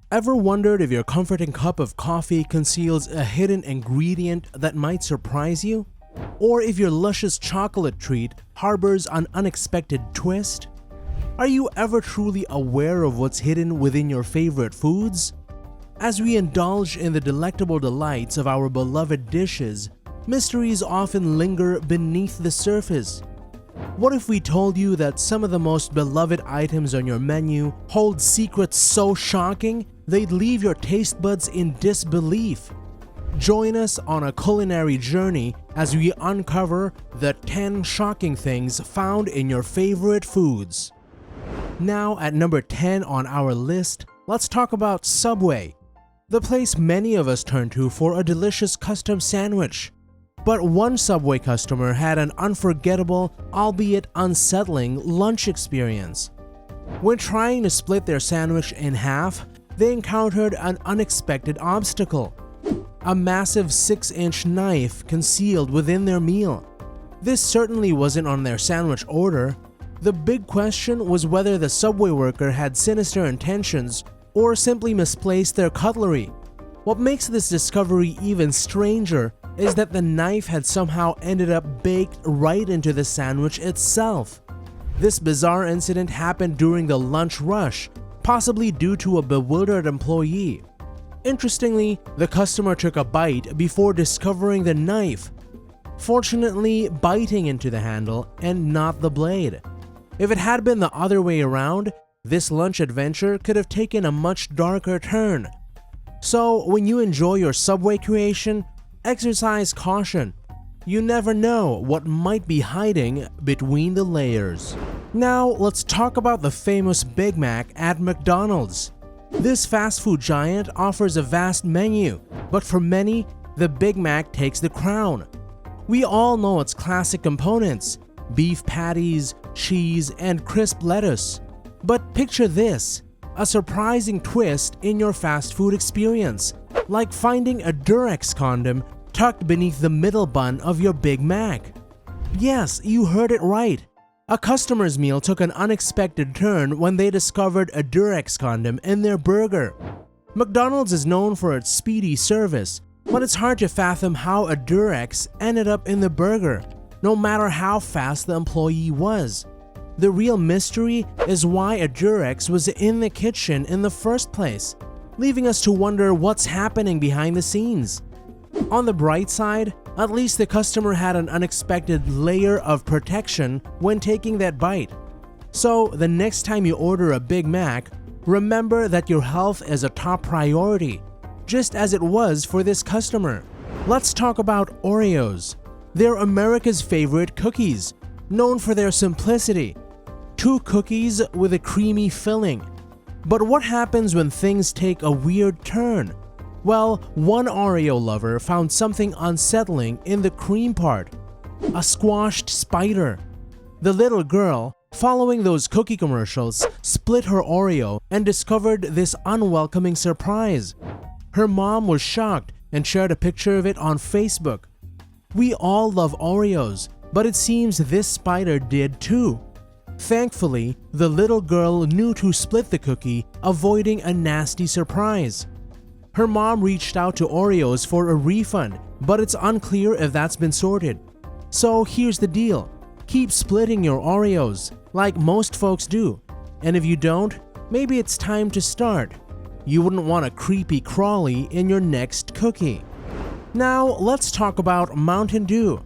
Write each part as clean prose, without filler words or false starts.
Ever wondered if your comforting cup of coffee conceals a hidden ingredient that might surprise you? Or if your luscious chocolate treat harbors an unexpected twist? Are you ever truly aware of what's hidden within your favorite foods? As we indulge in the delectable delights of our beloved dishes, mysteries often linger beneath the surface. What if we told you that some of the most beloved items on your menu hold secrets so shocking they'd leave your taste buds in disbelief? Join us on a culinary journey as we uncover the 10 shocking things found in your favorite foods. Now at number 10 on our list, let's talk about Subway, the place many of us turn to for a delicious custom sandwich. But one Subway customer had an unforgettable, albeit unsettling, lunch experience. When trying to split their sandwich in half, they encountered an unexpected obstacle: a massive 6-inch knife concealed within their meal. This certainly wasn't on their sandwich order. The big question was whether the Subway worker had sinister intentions or simply misplaced their cutlery. What makes this discovery even stranger is that the knife had somehow ended up baked right into the sandwich itself. This bizarre incident happened during the lunch rush, possibly due to a bewildered employee. Interestingly, the customer took a bite before discovering the knife, fortunately biting into the handle and not the blade. If it had been the other way around, this lunch adventure could have taken a much darker turn. So when you enjoy your Subway creation, exercise caution. You never know what might be hiding between the layers. Now let's talk about the famous Big Mac at McDonald's. This fast food giant offers a vast menu, but for many, the Big Mac takes the crown. We all know its classic components: beef patties, cheese, and crisp lettuce. But picture this: a surprising twist in your fast food experience, like finding a Durex condom tucked beneath the middle bun of your Big Mac. Yes, you heard it right. A customer's meal took an unexpected turn when they discovered a Durex condom in their burger. McDonald's is known for its speedy service, but it's hard to fathom how a Durex ended up in the burger, no matter how fast the employee was. The real mystery is why a Durex was in the kitchen in the first place, leaving us to wonder what's happening behind the scenes. On the bright side, at least the customer had an unexpected layer of protection when taking that bite. So the next time you order a Big Mac, remember that your health is a top priority, just as it was for this customer. Let's talk about Oreos. They're America's favorite cookies, known for their simplicity. 2 cookies with a creamy filling. But what happens when things take a weird turn? Well, one Oreo lover found something unsettling in the cream part: a squashed spider. The little girl, following those cookie commercials, split her Oreo and discovered this unwelcoming surprise. Her mom was shocked and shared a picture of it on Facebook. We all love Oreos, but it seems this spider did too. Thankfully, the little girl knew to split the cookie, avoiding a nasty surprise. Her mom reached out to Oreos for a refund, but it's unclear if that's been sorted. So here's the deal: keep splitting your Oreos, like most folks do. And if you don't, maybe it's time to start. You wouldn't want a creepy crawly in your next cookie. Now let's talk about Mountain Dew.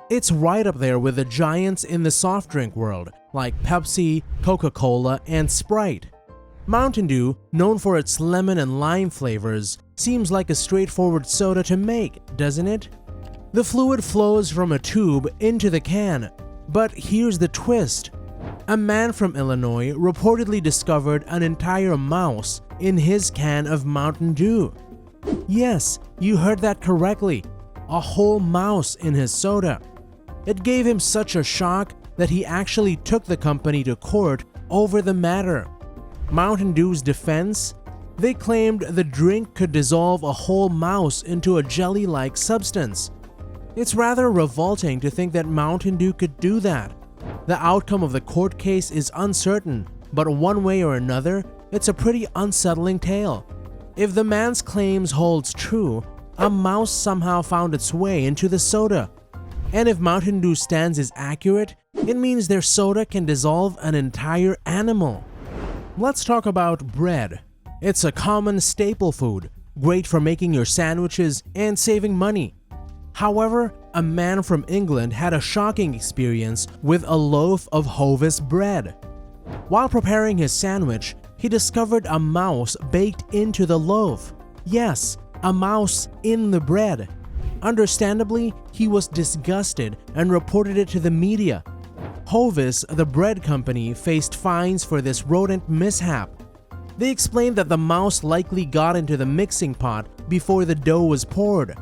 It's right up there with the giants in the soft drink world, like Pepsi, Coca-Cola, and Sprite. Mountain Dew, known for its lemon and lime flavors, seems like a straightforward soda to make, doesn't it? The fluid flows from a tube into the can, but here's the twist. A man from Illinois reportedly discovered an entire mouse in his can of Mountain Dew. Yes, you heard that correctly, a whole mouse in his soda. It gave him such a shock that he actually took the company to court over the matter. Mountain Dew's defense? They claimed the drink could dissolve a whole mouse into a jelly-like substance. It's rather revolting to think that Mountain Dew could do that. The outcome of the court case is uncertain, but one way or another, it's a pretty unsettling tale. If the man's claims holds true, a mouse somehow found its way into the soda. And if Mountain Dew stands is accurate, it means their soda can dissolve an entire animal. Let's talk about bread. It's a common staple food, great for making your sandwiches and saving money. However, a man from England had a shocking experience with a loaf of Hovis bread. While preparing his sandwich, he discovered a mouse baked into the loaf. Yes, a mouse in the bread. Understandably, he was disgusted and reported it to the media. Hovis, the bread company, faced fines for this rodent mishap. They explained that the mouse likely got into the mixing pot before the dough was poured.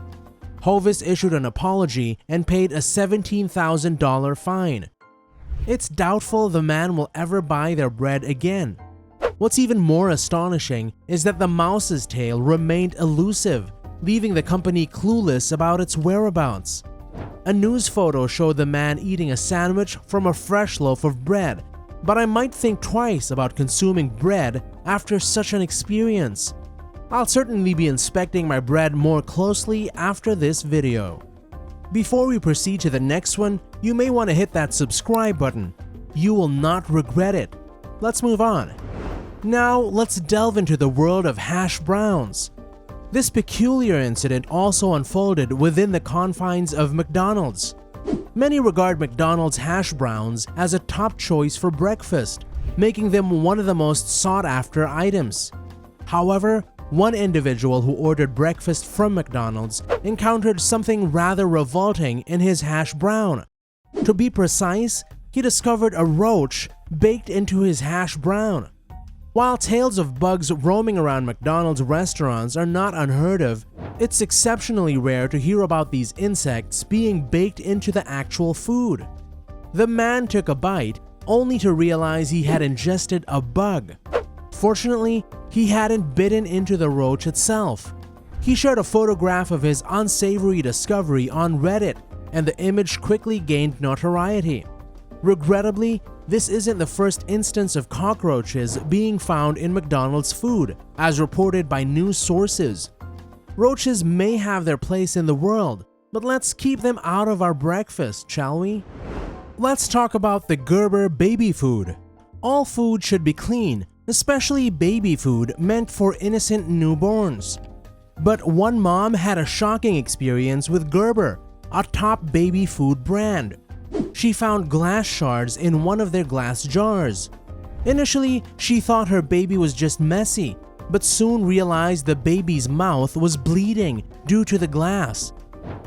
Hovis issued an apology and paid a $17,000 fine. It's doubtful the man will ever buy their bread again. What's even more astonishing is that the mouse's tail remained elusive, leaving the company clueless about its whereabouts. A news photo showed the man eating a sandwich from a fresh loaf of bread, but I might think twice about consuming bread after such an experience. I'll certainly be inspecting my bread more closely after this video. Before we proceed to the next one, you may want to hit that subscribe button. You will not regret it. Let's move on. Now, let's delve into the world of hash browns. This peculiar incident also unfolded within the confines of McDonald's. Many regard McDonald's hash browns as a top choice for breakfast, making them one of the most sought-after items. However, one individual who ordered breakfast from McDonald's encountered something rather revolting in his hash brown. To be precise, he discovered a roach baked into his hash brown. While tales of bugs roaming around McDonald's restaurants are not unheard of, it's exceptionally rare to hear about these insects being baked into the actual food. The man took a bite, only to realize he had ingested a bug. Fortunately, he hadn't bitten into the roach itself. He shared a photograph of his unsavory discovery on Reddit, and the image quickly gained notoriety. Regrettably, this isn't the first instance of cockroaches being found in McDonald's food, as reported by news sources. Roaches may have their place in the world, but let's keep them out of our breakfast, shall we? Let's talk about the Gerber baby food. All food should be clean, especially baby food meant for innocent newborns. But one mom had a shocking experience with Gerber, a top baby food brand. She found glass shards in one of their glass jars. Initially, she thought her baby was just messy, but soon realized the baby's mouth was bleeding due to the glass.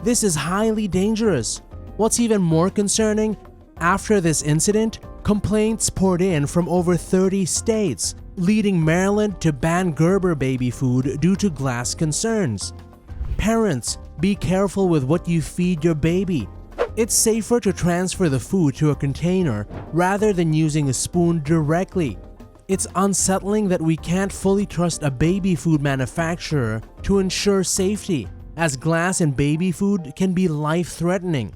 This is highly dangerous. What's even more concerning, after this incident, complaints poured in from over 30 states, leading Maryland to ban Gerber baby food due to glass concerns. Parents, be careful with what you feed your baby. It's safer to transfer the food to a container rather than using a spoon directly. It's unsettling that we can't fully trust a baby food manufacturer to ensure safety, as glass in baby food can be life-threatening.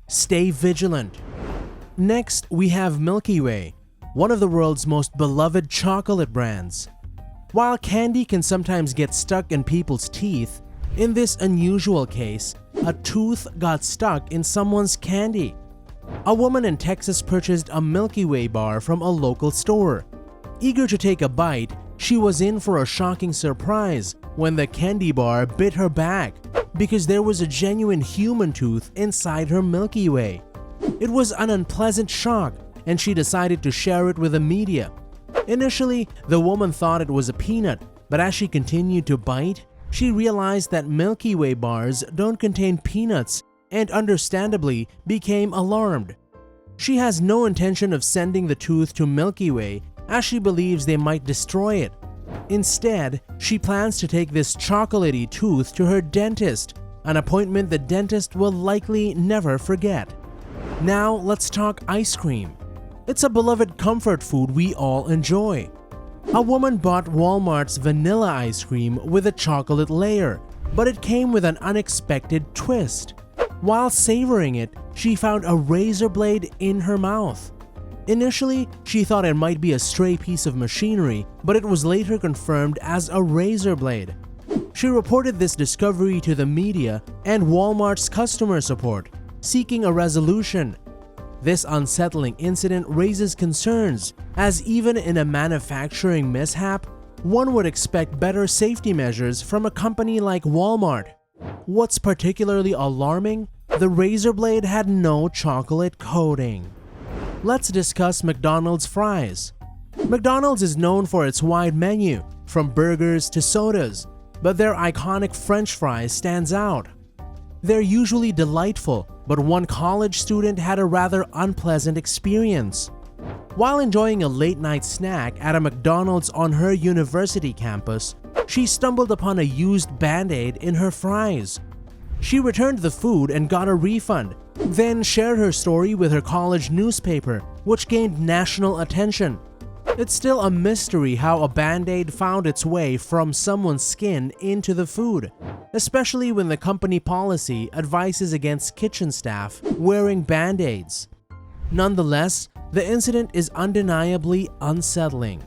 Stay vigilant. Next, we have Milky Way, one of the world's most beloved chocolate brands. While candy can sometimes get stuck in people's teeth, in this unusual case, a tooth got stuck in someone's candy. A woman in Texas purchased a Milky Way bar from a local store. Eager to take a bite, she was in for a shocking surprise when the candy bar bit her back because there was a genuine human tooth inside her Milky Way. It was an unpleasant shock, and she decided to share it with the media. Initially, the woman thought it was a peanut, but as she continued to bite, she realized that Milky Way bars don't contain peanuts and understandably became alarmed. She has no intention of sending the tooth to Milky Way as she believes they might destroy it. Instead, she plans to take this chocolatey tooth to her dentist, an appointment the dentist will likely never forget. Now let's talk ice cream. It's a beloved comfort food we all enjoy. A woman bought Walmart's vanilla ice cream with a chocolate layer, but it came with an unexpected twist. While savoring it, she found a razor blade in her mouth. Initially, she thought it might be a stray piece of machinery, but it was later confirmed as a razor blade. She reported this discovery to the media and Walmart's customer support, seeking a resolution. This unsettling incident raises concerns, as even in a manufacturing mishap, one would expect better safety measures from a company like Walmart. What's particularly alarming? The razor blade had no chocolate coating. Let's discuss McDonald's fries. McDonald's is known for its wide menu, from burgers to sodas, but their iconic French fries stands out. They're usually delightful, but one college student had a rather unpleasant experience. While enjoying a late-night snack at a McDonald's on her university campus, she stumbled upon a used Band-Aid in her fries. She returned the food and got a refund, then shared her story with her college newspaper, which gained national attention. It's still a mystery how a Band-Aid found its way from someone's skin into the food, especially when the company policy advises against kitchen staff wearing Band-Aids. Nonetheless, the incident is undeniably unsettling.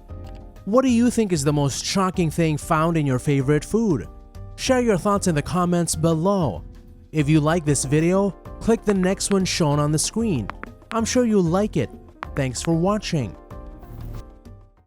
What do you think is the most shocking thing found in your favorite food? Share your thoughts in the comments below. If you like this video, click the next one shown on the screen. I'm sure you'll like it. Thanks for watching.